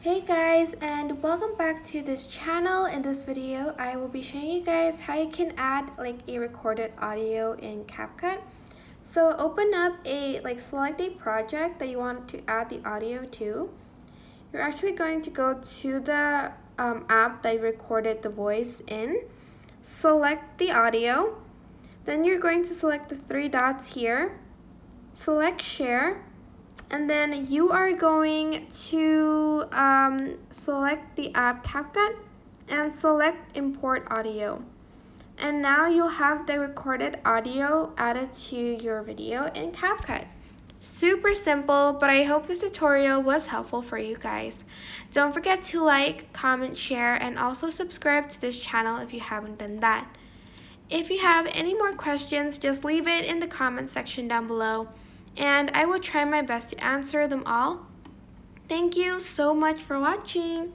Hey guys, and welcome back to this channel. In this video I will be showing you guys how you can add a recorded audio in CapCut. So open up select a project that you want to add the audio to. You're actually going to go to the app that you recorded the voice in. Select the audio, then you're going to select the three dots here, select share, and then you are going to select the app CapCut and select import audio. And now you'll have the recorded audio added to your video in CapCut. Super simple, but I hope this tutorial was helpful for you guys. Don't forget to like, comment, share, and also subscribe to this channel if you haven't done that. If you have any more questions, just leave it in the comment section down below, and I will try my best to answer them all. Thank you so much for watching.